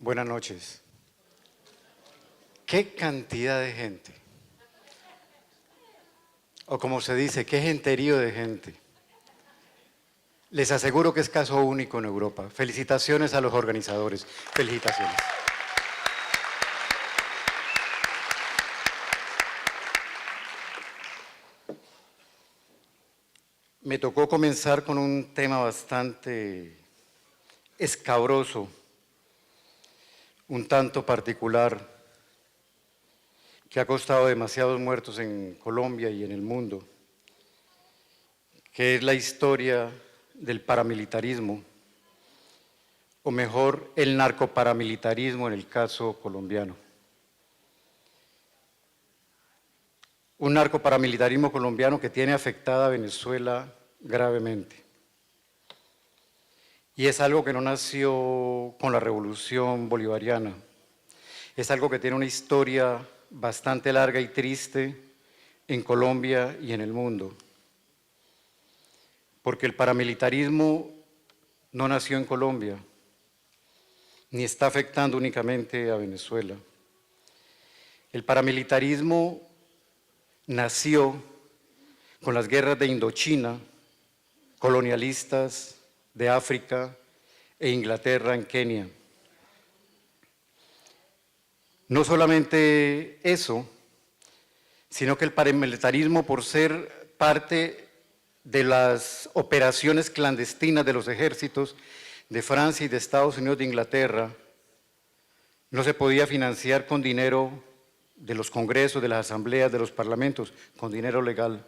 Buenas noches. ¿Qué cantidad de gente? O como se dice, qué genterío de gente. Les aseguro que es caso único en Europa. Felicitaciones a los organizadores. Felicitaciones. Me tocó comenzar con un tema bastante escabroso, un tanto particular, que ha costado demasiados muertos en Colombia y en el mundo, que es la historia del paramilitarismo, o mejor, el narcoparamilitarismo en el caso colombiano. Un narcoparamilitarismo colombiano que tiene afectada a Venezuela gravemente. Y es algo que no nació con la revolución bolivariana, es algo que tiene una historia bastante larga y triste en Colombia y en el mundo. Porque el paramilitarismo no nació en Colombia, ni está afectando únicamente a Venezuela. El paramilitarismo nació con las guerras de Indochina, colonialistas de África e Inglaterra en Kenia. No solamente eso, sino que el paramilitarismo, por ser parte de las operaciones clandestinas de los ejércitos de Francia y de Estados Unidos de Inglaterra, no se podía financiar con dinero de los congresos, de las asambleas, de los parlamentos, con dinero legal,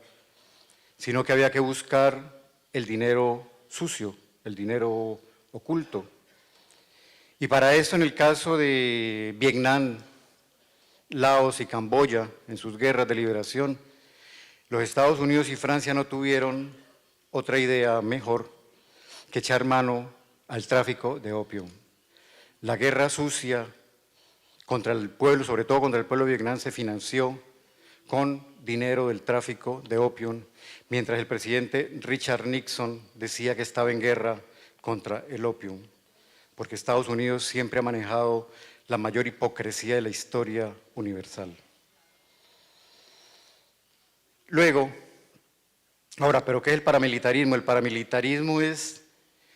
sino que había que buscar el dinero sucio, el dinero oculto. Y para eso, en el caso de Vietnam, Laos y Camboya, en sus guerras de liberación, los Estados Unidos y Francia no tuvieron otra idea mejor que echar mano al tráfico de opio. La guerra sucia contra el pueblo, sobre todo contra el pueblo de Vietnam, se financió con dinero del tráfico de opio, mientras el presidente Richard Nixon decía que estaba en guerra contra el opio, porque Estados Unidos siempre ha manejado la mayor hipocresía de la historia universal. Luego, ahora, ¿pero qué es el paramilitarismo? El paramilitarismo es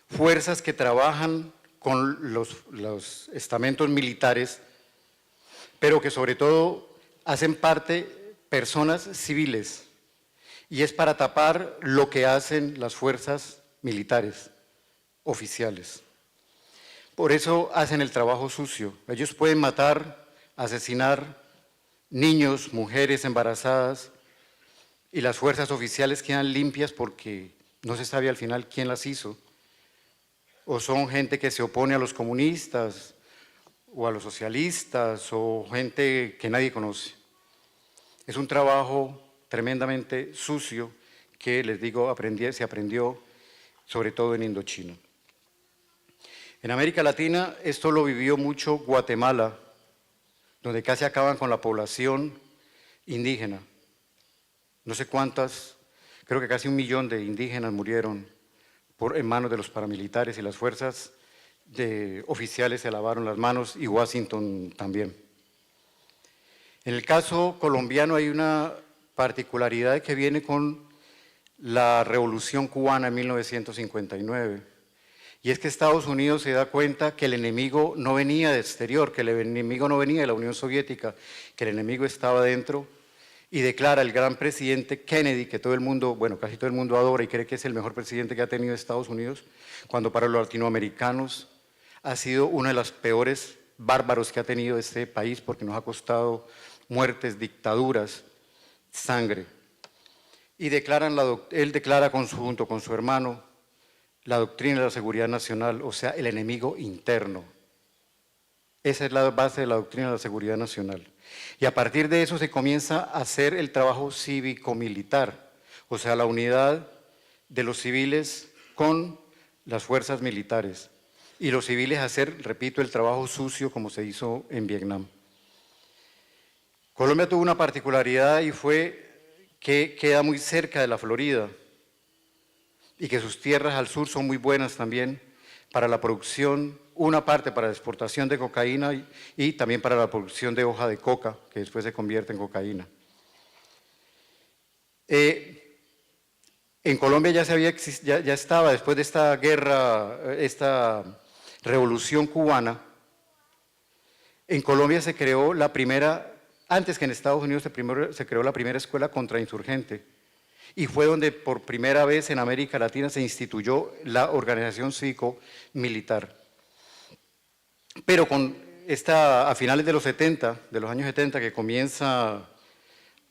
fuerzas que trabajan con los estamentos militares, pero que sobre todo hacen parte personas civiles, y es para tapar lo que hacen las fuerzas militares oficiales. Por eso hacen el trabajo sucio. Ellos pueden matar, asesinar niños, mujeres embarazadas, y las fuerzas oficiales quedan limpias porque no se sabe al final quién las hizo. O son gente que se opone a los comunistas, o a los socialistas, o gente que nadie conoce. Es un trabajo tremendamente sucio que, les digo, se aprendió sobre todo en Indochina. En América Latina esto lo vivió mucho Guatemala, donde casi acaban con la población indígena. No sé cuántas, creo que casi 1 millón de indígenas murieron en manos de los paramilitares, y las fuerzas oficiales se lavaron las manos, y Washington también. En el caso colombiano hay una particularidad que viene con la Revolución Cubana en 1959. Y es que Estados Unidos se da cuenta que el enemigo no venía del exterior, que el enemigo no venía de la Unión Soviética, que el enemigo estaba dentro, y declara el gran presidente Kennedy, que todo el mundo, bueno, casi todo el mundo adora y cree que es el mejor presidente que ha tenido Estados Unidos, cuando para los latinoamericanos ha sido uno de los peores bárbaros que ha tenido este país, porque nos ha costado muertes, dictaduras, sangre. Y él declara junto con su hermano la doctrina de la seguridad nacional, o sea, el enemigo interno. Esa es la base de la doctrina de la seguridad nacional. Y a partir de eso se comienza a hacer el trabajo cívico-militar, o sea, la unidad de los civiles con las fuerzas militares. Y los civiles hacer, repito, el trabajo sucio como se hizo en Vietnam. Colombia tuvo una particularidad, y fue que queda muy cerca de la Florida, y que sus tierras al sur son muy buenas también para la producción, una parte para la exportación de cocaína y también para la producción de hoja de coca, que después se convierte en cocaína. En Colombia ya estaba, después de esta guerra, esta revolución cubana, en Colombia se creó la primera, antes que en Estados Unidos se creó la primera escuela contrainsurgente, y fue donde por primera vez en América Latina se instituyó la organización cívico-militar. Pero a finales de los 70, de los años 70, que comienza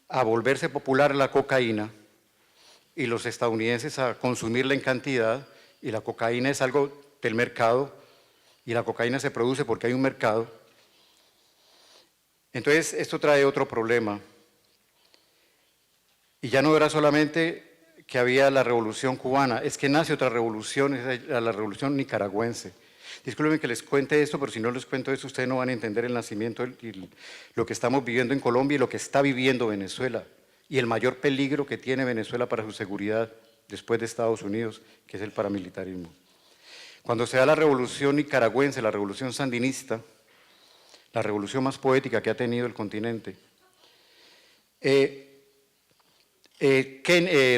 a volverse popular la cocaína y los estadounidenses a consumirla en cantidad, y la cocaína es algo del mercado, y la cocaína se produce porque hay un mercado. Entonces, esto trae otro problema. Y ya no era solamente que había la revolución cubana, es que nace otra revolución, es la revolución nicaragüense. Disculpen que les cuente esto, pero si no les cuento esto, ustedes no van a entender el nacimiento y lo que estamos viviendo en Colombia y lo que está viviendo Venezuela, y el mayor peligro que tiene Venezuela para su seguridad después de Estados Unidos, que es el paramilitarismo. Cuando se da la revolución nicaragüense, la revolución sandinista, la revolución más poética que ha tenido el continente,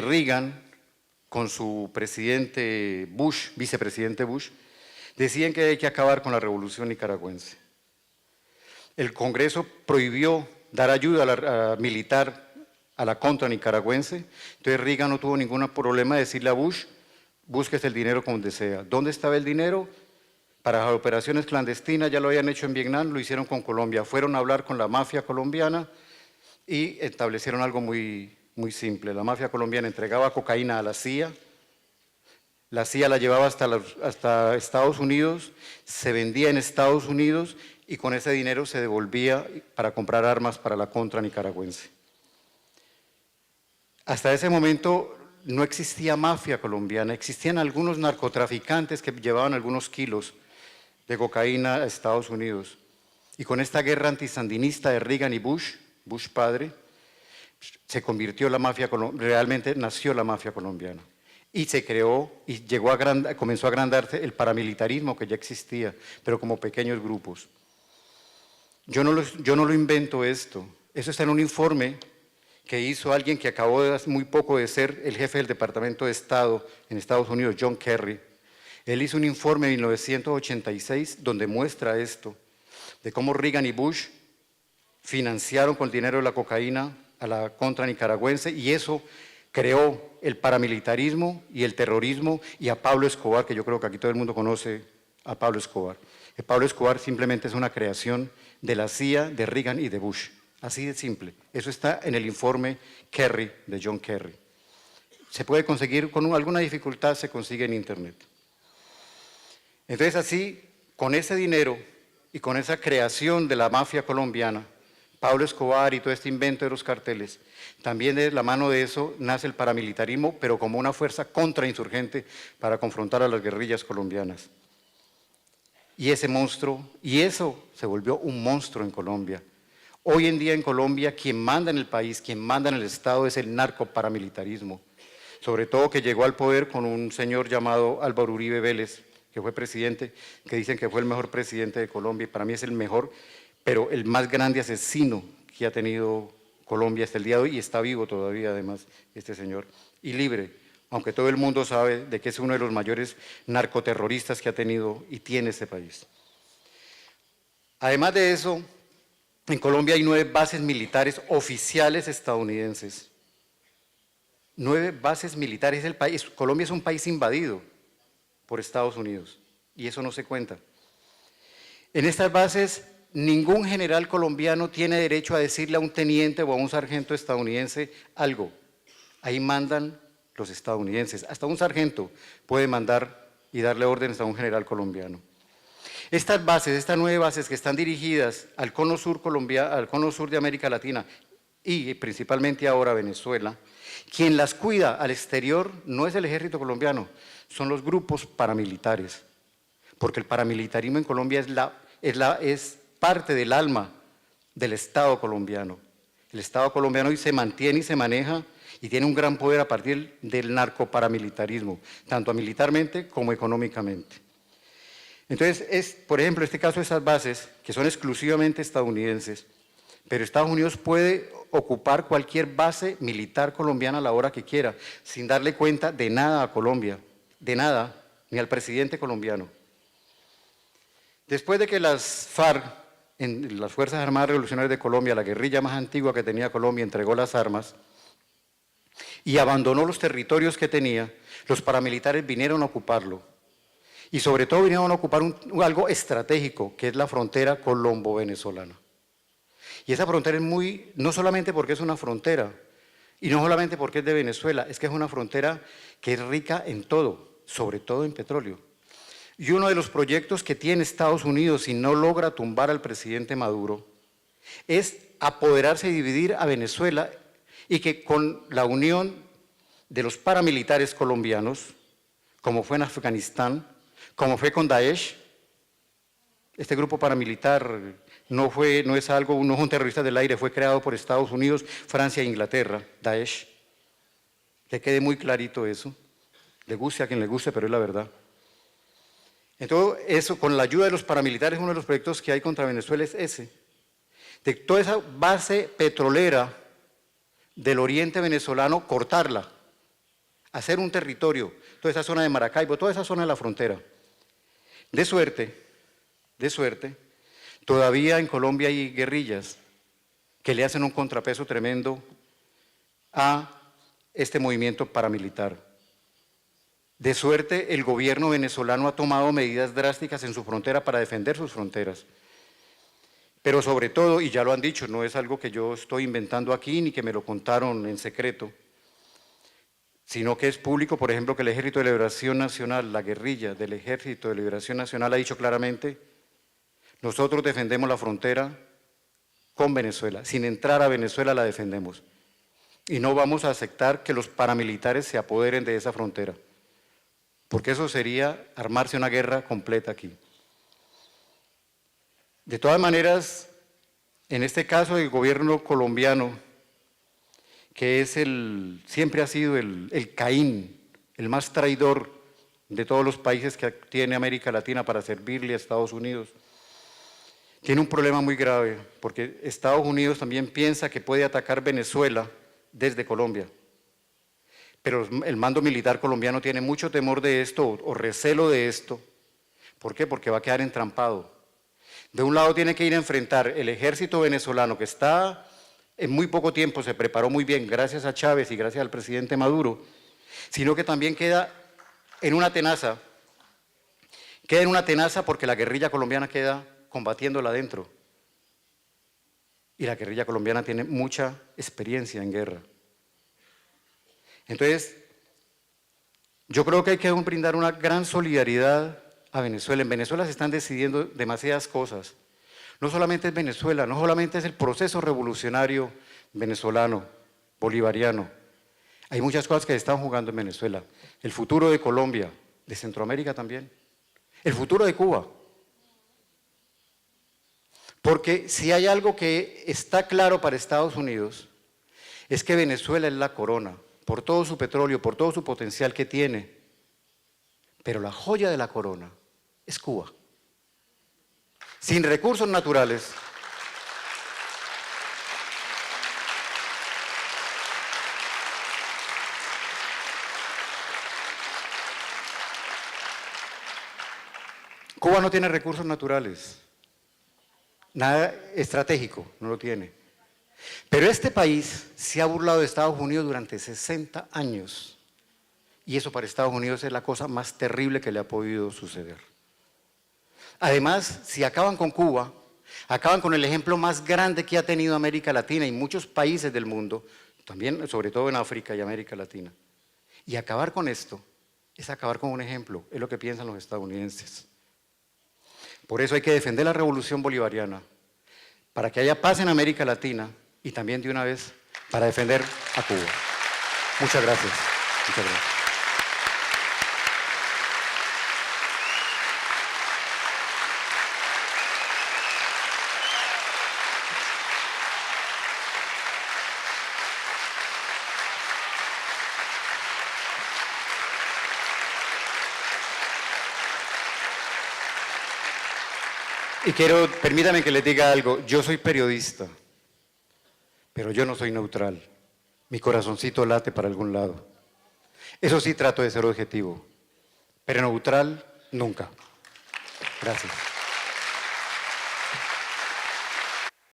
Reagan, con su presidente Bush, vicepresidente Bush, decían que hay que acabar con la revolución nicaragüense. El Congreso prohibió dar ayuda militar a la contra nicaragüense, entonces Reagan no tuvo ningún problema de decirle a Bush, búsquese el dinero como desea. ¿Dónde estaba el dinero? Para las operaciones clandestinas, ya lo habían hecho en Vietnam, lo hicieron con Colombia. Fueron a hablar con la mafia colombiana y establecieron algo muy simple. La mafia colombiana entregaba cocaína a la CIA la llevaba hasta Estados Unidos, se vendía en Estados Unidos y con ese dinero se devolvía para comprar armas para la contra nicaragüense. Hasta ese momento no existía mafia colombiana, existían algunos narcotraficantes que llevaban algunos kilos de cocaína a Estados Unidos. Y con esta guerra antisandinista de Reagan y Bush padre, se convirtió la mafia, realmente nació la mafia colombiana. Y se creó y comenzó a agrandarse el paramilitarismo que ya existía, pero como pequeños grupos. Yo no lo invento esto, eso está en un informe que hizo alguien que acabó hace muy poco de ser el jefe del Departamento de Estado en Estados Unidos, John Kerry. Él hizo un informe en 1986 donde muestra esto, de cómo Reagan y Bush financiaron con el dinero de la cocaína a la contra nicaragüense, y eso creó el paramilitarismo y el terrorismo, y a Pablo Escobar, que yo creo que aquí todo el mundo conoce a Pablo Escobar. Pablo Escobar simplemente es una creación de la CIA, de Reagan y de Bush, así de simple. Eso está en el informe Kerry, de John Kerry. Se puede conseguir, con alguna dificultad se consigue en internet. Entonces así, con ese dinero y con esa creación de la mafia colombiana, Pablo Escobar y todo este invento de los carteles, también de la mano de eso nace el paramilitarismo, pero como una fuerza contrainsurgente para confrontar a las guerrillas colombianas. Y ese monstruo, y eso se volvió un monstruo en Colombia. Hoy en día en Colombia quien manda en el país, quien manda en el Estado es el narcoparamilitarismo, sobre todo que llegó al poder con un señor llamado Álvaro Uribe Vélez, que fue presidente, que dicen que fue el mejor presidente de Colombia, y para mí es el mejor, pero el más grande asesino que ha tenido Colombia hasta el día de hoy, y está vivo todavía además este señor, y libre, aunque todo el mundo sabe de que es uno de los mayores narcoterroristas que ha tenido y tiene este país. Además de eso, en Colombia hay 9 bases militares oficiales estadounidenses. 9 bases militares. Colombia es un país invadido por Estados Unidos, y eso no se cuenta. En estas bases, ningún general colombiano tiene derecho a decirle a un teniente o a un sargento estadounidense algo. Ahí mandan los estadounidenses. Hasta un sargento puede mandar y darle órdenes a un general colombiano. Estas 9 bases que están dirigidas al cono sur de América Latina y principalmente ahora Venezuela, quien las cuida al exterior no es el ejército colombiano, son los grupos paramilitares, porque el paramilitarismo en Colombia es parte del alma del Estado colombiano. El Estado colombiano hoy se mantiene y se maneja y tiene un gran poder a partir del narcoparamilitarismo, tanto militarmente como económicamente. Entonces, por ejemplo, este caso de esas bases, que son exclusivamente estadounidenses, pero Estados Unidos puede ocupar cualquier base militar colombiana a la hora que quiera, sin darle cuenta de nada a Colombia, de nada, ni al presidente colombiano. Después de que las FARC, en las Fuerzas Armadas Revolucionarias de Colombia, la guerrilla más antigua que tenía Colombia, entregó las armas y abandonó los territorios que tenía, los paramilitares vinieron a ocuparlo. Y sobre todo vinieron a ocupar algo estratégico, que es la frontera colombo-venezolana. Y esa frontera es no solamente porque es una frontera, y no solamente porque es de Venezuela, es que es una frontera que es rica en todo, sobre todo en petróleo. Y uno de los proyectos que tiene Estados Unidos, si no logra tumbar al presidente Maduro, es apoderarse y dividir a Venezuela y que con la unión de los paramilitares colombianos, como fue en Afganistán, como fue con Daesh, este grupo paramilitar no es un terrorista del aire, fue creado por Estados Unidos, Francia e Inglaterra, Daesh. Que quede muy clarito eso, le guste a quien le guste, pero es la verdad. Entonces, eso, con la ayuda de los paramilitares, uno de los proyectos que hay contra Venezuela es ese, de toda esa base petrolera del oriente venezolano, cortarla, hacer un territorio, toda esa zona de Maracaibo, toda esa zona de la frontera. De suerte, todavía en Colombia hay guerrillas que le hacen un contrapeso tremendo a este movimiento paramilitar. De suerte, el gobierno venezolano ha tomado medidas drásticas en su frontera para defender sus fronteras. Pero sobre todo, y ya lo han dicho, no es algo que yo estoy inventando aquí ni que me lo contaron en secreto, sino que es público, por ejemplo, que el Ejército de Liberación Nacional, la guerrilla del Ejército de Liberación Nacional ha dicho claramente: nosotros defendemos la frontera con Venezuela, sin entrar a Venezuela la defendemos. Y no vamos a aceptar que los paramilitares se apoderen de esa frontera, porque eso sería armarse una guerra completa aquí. De todas maneras, en este caso el gobierno colombiano, que es siempre ha sido el Caín, el más traidor de todos los países que tiene América Latina para servirle a Estados Unidos, tiene un problema muy grave, porque Estados Unidos también piensa que puede atacar Venezuela desde Colombia. Pero el mando militar colombiano tiene mucho temor de esto o recelo de esto. ¿Por qué? Porque va a quedar entrampado. De un lado tiene que ir a enfrentar el ejército venezolano que está en muy poco tiempo, se preparó muy bien gracias a Chávez y gracias al presidente Maduro, sino que también queda en una tenaza porque la guerrilla colombiana queda combatiéndola adentro. Y la guerrilla colombiana tiene mucha experiencia en guerra. Entonces, yo creo que hay que brindar una gran solidaridad a Venezuela. En Venezuela se están decidiendo demasiadas cosas. No solamente es Venezuela, no solamente es el proceso revolucionario venezolano, bolivariano. Hay muchas cosas que se están jugando en Venezuela. El futuro de Colombia, de Centroamérica también. El futuro de Cuba. Porque si hay algo que está claro para Estados Unidos, es que Venezuela es la corona, por todo su petróleo, por todo su potencial que tiene. Pero la joya de la corona es Cuba. Sin recursos naturales. Cuba no tiene recursos naturales. Nada estratégico, no lo tiene. Pero este país se ha burlado de Estados Unidos durante 60 años. Y eso para Estados Unidos es la cosa más terrible que le ha podido suceder. Además, si acaban con Cuba, acaban con el ejemplo más grande que ha tenido América Latina y muchos países del mundo, también sobre todo en África y América Latina. Y acabar con esto es acabar con un ejemplo, es lo que piensan los estadounidenses. Por eso hay que defender la revolución bolivariana, para que haya paz en América Latina y también de una vez para defender a Cuba. Muchas gracias. Muchas gracias. Y permítame que les diga algo, yo soy periodista, pero yo no soy neutral. Mi corazoncito late para algún lado. Eso sí trato de ser objetivo, pero neutral nunca. Gracias.